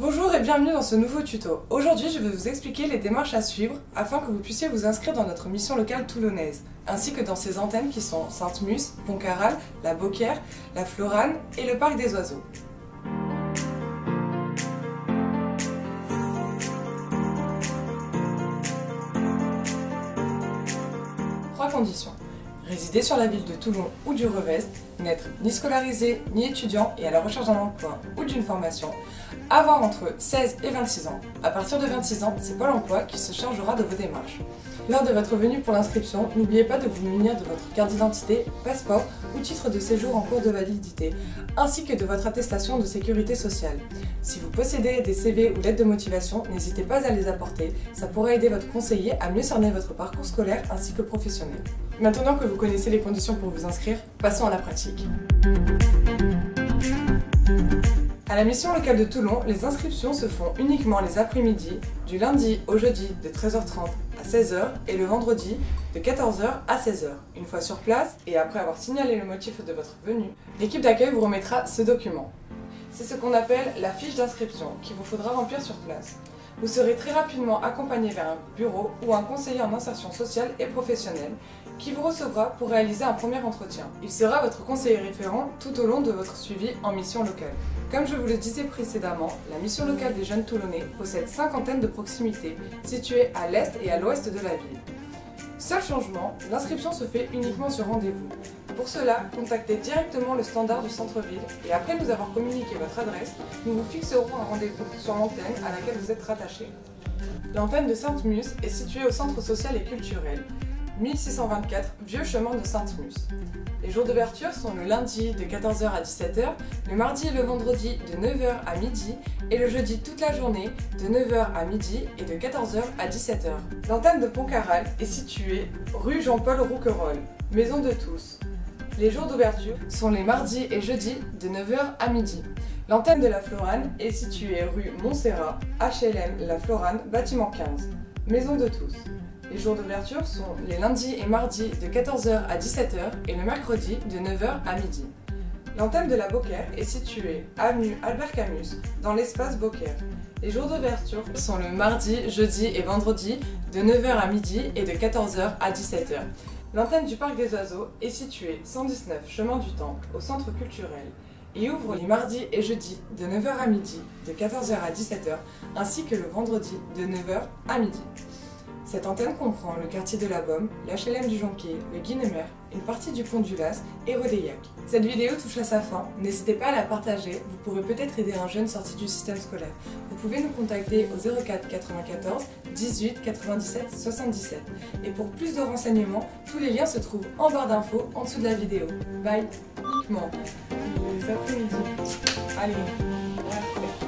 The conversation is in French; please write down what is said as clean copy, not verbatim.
Bonjour et bienvenue dans ce nouveau tuto. Aujourd'hui, je vais vous expliquer les démarches à suivre afin que vous puissiez vous inscrire dans notre mission locale toulonnaise, ainsi que dans ses antennes qui sont Sainte-Mus, Pontcarral, la Beaucaire, la Florane et le Parc des Oiseaux. Trois conditions. Résider sur la ville de Toulon ou du Revest, n'être ni scolarisé ni étudiant et à la recherche d'un emploi ou d'une formation, avoir entre 16 et 26 ans. À partir de 26 ans, c'est Pôle emploi qui se chargera de vos démarches. Lors de votre venue pour l'inscription, n'oubliez pas de vous munir de votre carte d'identité, passeport ou titre de séjour en cours de validité, ainsi que de votre attestation de sécurité sociale. Si vous possédez des CV ou lettres de motivation, n'hésitez pas à les apporter, ça pourra aider votre conseiller à mieux cerner votre parcours scolaire ainsi que professionnel. Maintenant que vous connaissez les conditions pour vous inscrire, passons à la pratique. À la mission locale de Toulon, les inscriptions se font uniquement les après-midi, du lundi au jeudi de 13h30 à 16h et le vendredi de 14h à 16h. Une fois sur place et après avoir signalé le motif de votre venue, l'équipe d'accueil vous remettra ce document. C'est ce qu'on appelle la fiche d'inscription qu'il vous faudra remplir sur place. Vous serez très rapidement accompagné vers un bureau ou un conseiller en insertion sociale et professionnelle qui vous recevra pour réaliser un premier entretien. Il sera votre conseiller référent tout au long de votre suivi en mission locale. Comme je vous le disais précédemment, la mission locale des jeunes toulonnais possède 5 antennes de proximité situées à l'est et à l'ouest de la ville. Seul changement, l'inscription se fait uniquement sur rendez-vous. Pour cela, contactez directement le standard du centre-ville et après nous avoir communiqué votre adresse, nous vous fixerons un rendez-vous sur l'antenne à laquelle vous êtes rattaché. L'antenne de Sainte-Mus est située au centre social et culturel, 1624 Vieux Chemin de Sainte-Mus. Les jours d'ouverture sont le lundi de 14h à 17h, le mardi et le vendredi de 9h à midi et le jeudi toute la journée de 9h à midi et de 14h à 17h. L'antenne de Pontcarral est située rue Jean-Paul Rouquayrol, Maison de tous. Les jours d'ouverture sont les mardis et jeudis de 9h à midi. L'antenne de la Florane est située rue Montserrat, HLM La Florane, bâtiment 15, Maison de tous. Les jours d'ouverture sont les lundis et mardis de 14h à 17h et le mercredi de 9h à midi. L'antenne de la Beaucaire est située avenue Albert Camus, dans l'espace Beaucaire. Les jours d'ouverture sont le mardi, jeudi et vendredi de 9h à midi et de 14h à 17h. L'antenne du Parc des Oiseaux est située 119 Chemin du Temple, au centre culturel, et ouvre les mardis et jeudis de 9h à midi, de 14h à 17h, ainsi que le vendredi de 9h à midi. Cette antenne comprend le quartier de la Baume, l'HLM du Jonquier, le Guinemer, une partie du pont du Las et Rodeillac. Cette vidéo touche à sa fin, n'hésitez pas à la partager, vous pourrez peut-être aider un jeune sorti du système scolaire. Vous pouvez nous contacter au 04 94 18 97 77. Et pour plus de renseignements, tous les liens se trouvent en barre d'infos en dessous de la vidéo. Bye. Uniquement les après-midi. Allez, parfait.